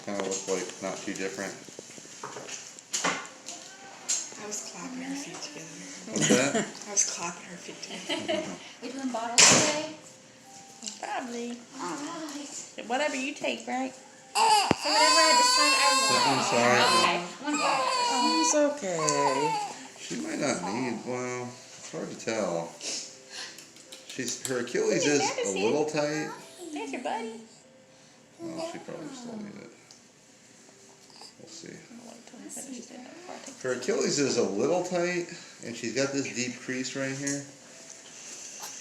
kind of look like not too different. I was clapping her feet together. What's that? I was clapping her feet together. We doing bottles today? Probably. Alright. Whatever you take, right? So whatever I decide I will. I'm sorry. Okay. One bottle. It's okay. She might not need, well, it's hard to tell. Her Achilles is a little tight. There's your buddy. Well, she probably still need it. We'll see. I'll wait till he finishes it before I take Her Achilles is a little tight, and she's got this deep crease right here.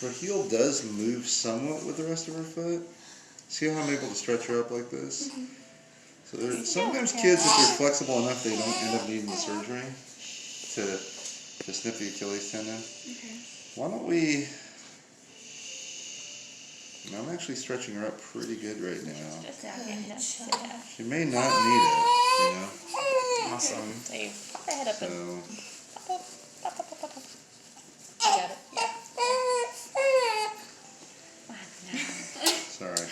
Her heel does move somewhat with the rest of her foot. See how I'm able to stretch her up like this? So sometimes kids, if they're flexible enough, they don't end up needing the surgery to snip the Achilles tendon. Okay. Why don't we... I'm actually stretching her up pretty good right now. just now getting up to sit down. She may not need it, you know? Awesome. So you pop her head up and So, pop, pop, pop, pop, pop, pop. You got it. Yeah. sorry.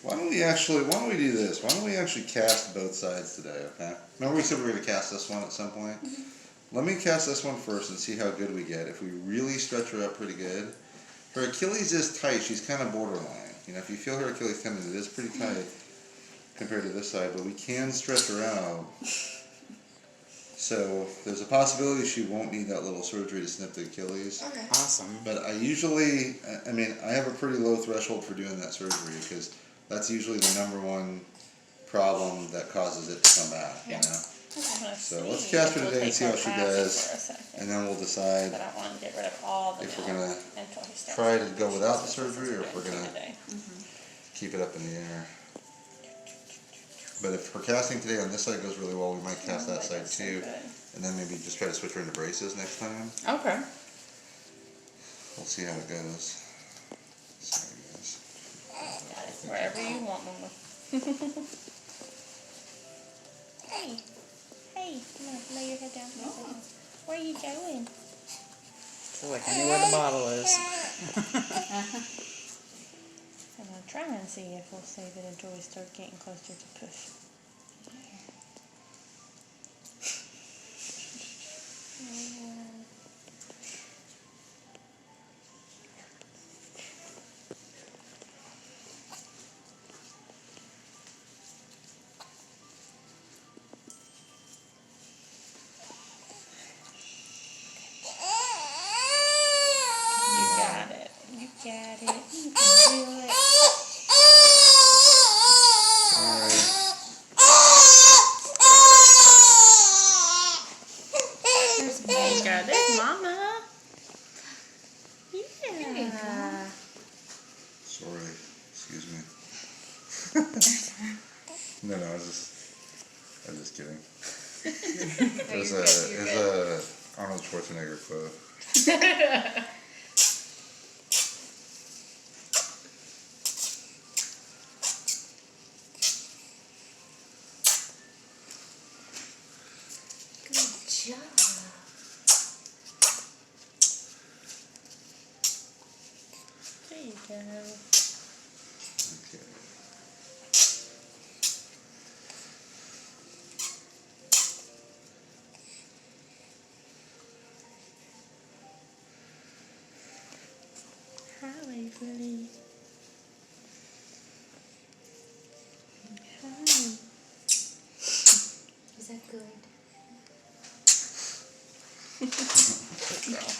Why don't we do this? Why don't we actually cast both sides today, okay? Remember we said we were going to cast this one at some point? Let me cast this one first and see how good we get. If we really stretch her up pretty good. Her Achilles is tight. She's kind of borderline. You know, if you feel her Achilles tendon, it is pretty tight compared to this side, but we can stretch her out. So there's a possibility she won't need that little surgery to snip the Achilles. Okay. Awesome. But I have a pretty low threshold for doing that surgery because that's usually the #1 problem that causes it to come back, you know? So let's cast her today and see how she does, and then we'll decide But I want to get rid of all the if we're going to until he starts. try to go without the surgery or if we're going to today. keep it up in the air. But if her casting today on this side goes really well, we might cast that side too, and then maybe just try to switch her into braces next time. Okay. We'll see how it goes. Sorry, guys. Got it. Wherever you want them. Hey. Hey, come on, lay your head down for a second. Where are you going? So like I knew where the bottle is. I'm going to try and see if we'll see that until we start getting closer to push. You got it. You can do it. You got it, Mama. Yeah. Sorry. Excuse me. No, I was just kidding. It's a Arnold Schwarzenegger quote. Good job. There you go. Okay. Hi, Waverly. Hi. Is that good? Good girl.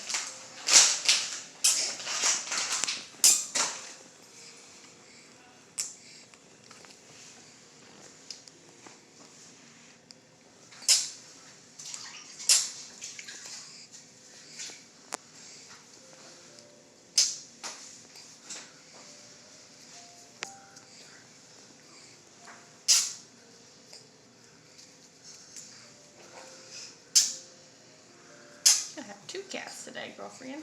I have 2 cats today, girlfriend.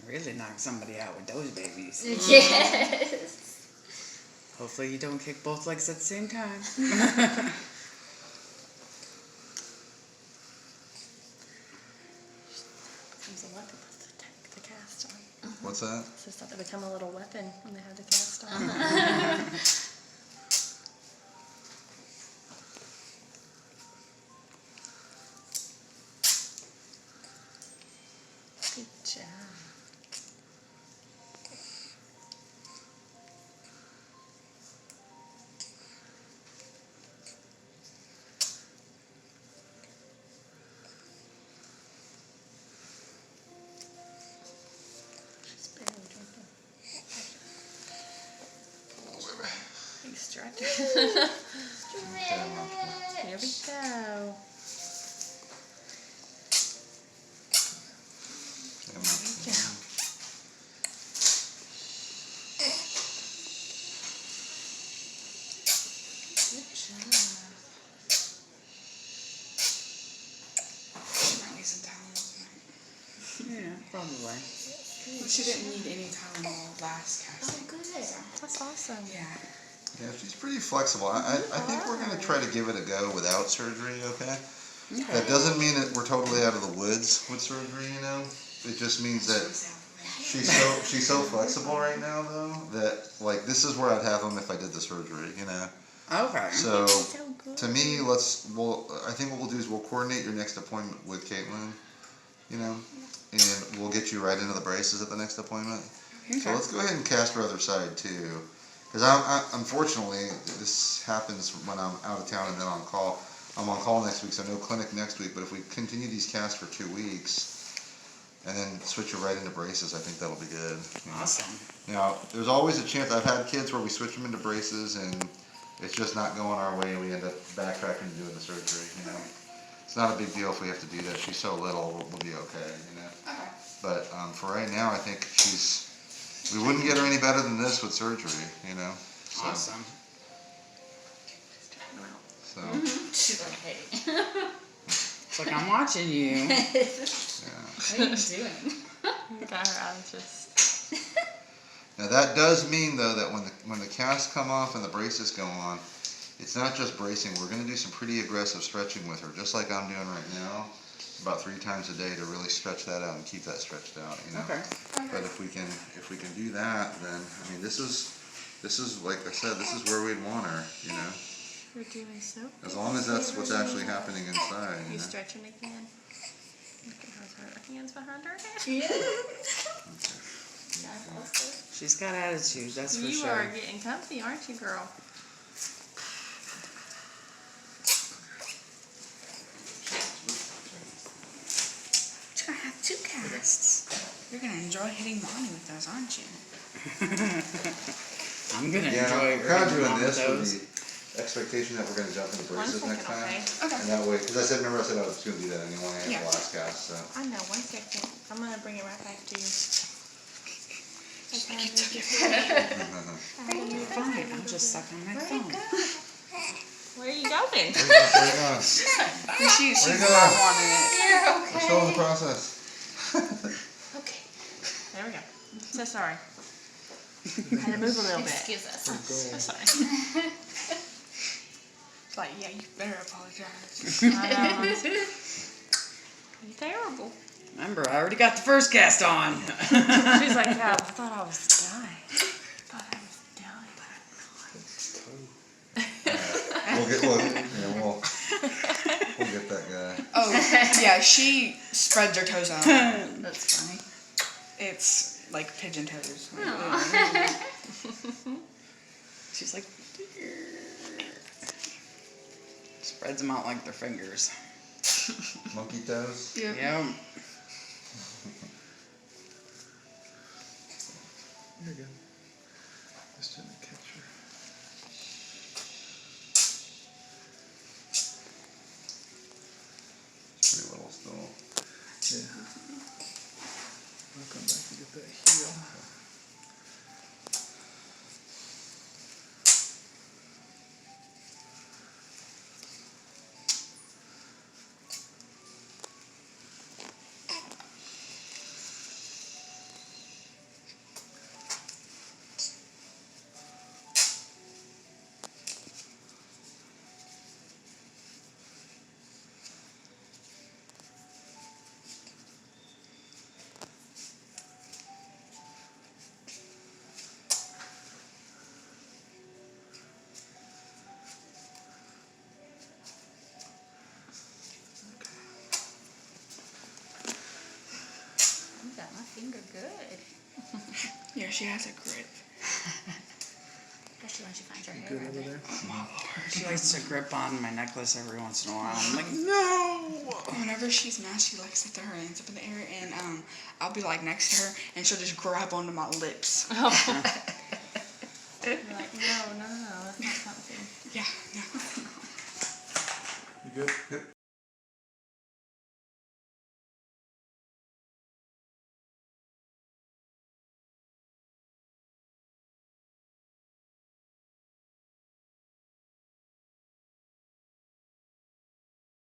Really knock somebody out with those babies. Yes. Hopefully you don't kick both legs at the same time. Comes a lot of us to take. the cast on. What's that? So it's not to become a little weapon when they have the cast on. Good job. She's barely drinking. Big stretch. Here we go. Good job. Might need some Tylenol tonight. Yeah, probably. She didn't need any Tylenol last Oh, casting. good. That's awesome. Yeah. Yeah, she's pretty flexible. I think we're going to try to give it a go without surgery, okay? That doesn't mean that we're totally out of the woods with surgery, you know? It just means that she's so flexible right now, though, that, like, this is where I'd have them if I did the surgery, you know? Okay. So, So good. to me, I think what we'll do is we'll coordinate your next appointment with Caitlin, you know? And we'll get you right into the braces at the next appointment. So let's go ahead and cast her other side, too. Because unfortunately, this happens when I'm out of town and then on call. I'm on call next week, so no clinic next week. But if we continue these casts for 2 weeks and then switch it right into braces, I think that'll be good. You know? Awesome. Now, there's always a chance. I've had kids where we switch them into braces and it's just not going our way and we end up backtracking and doing the surgery, you know. It's not a big deal if we have to do that. She's so little, we'll be okay, you know. Okay. But for right now, I think we wouldn't get her any better than this with surgery, you know. So, Awesome. So, She's like, hey. It's like I'm watching you. yeah. What are you doing? Got her out just. Now that does mean though that when the casts come off and the braces go on, it's not just bracing. We're going to do some pretty aggressive stretching with her, just like I'm doing right now, about 3 times a day to really stretch that out and keep that stretched out. You know. Okay. But if we can do that, then I mean this is like I said, this is where we'd want her. You know. You're doing so good. As long as that's what's actually happening inside. You You know. stretching again. Look at her hands behind her head. Yeah. Okay. That's awesome. She's got attitude, that's for You sure. are getting comfy, aren't you, girl? She's gonna have 2 casts. You're gonna enjoy hitting mommy with those, aren't you? I'm gonna Yeah, enjoy I'm kind of grabbing doing on this those. with the expectation that we're going to jump into braces One next second, time. okay? Okay. And that way, because I said I was going to do that anyway at Yeah. the last cast. So. I know, 1 second. I'm going to bring it right back to you. You took it. Fine, I'll just suck on my phone. Where are you going? Where you going? She's Where you not going? wanting it. You're We're okay. still in the process. Okay. There we go. So sorry. I had to move a little bit. Excuse us. So sorry. It's like, yeah, you better apologize. I know. You're terrible. Remember, I already got the first cast on. She's like, yeah, I thought I was dying. I thought I was dying, We'll get that guy. Oh, yeah, she spreads her toes out. That's funny. It's like pigeon toes. She's like, spreads them out like their fingers. Monkey toes. Yeah. Yep. You're good. Just didn't catch her. It's pretty little still. Yeah. I'll come back and get that heel. my finger good. Yeah, she has a grip. Especially when she finds her hair. Good I over bet. there. Oh my lord. She likes to grip on my necklace every once in a while. I'm like, no! Whenever she's mad, she likes to throw her hands up in the air, and I'll be like next to her, and she'll just grab onto my lips. You're like, no, that's not comfy. Yeah, no. You good? Yep.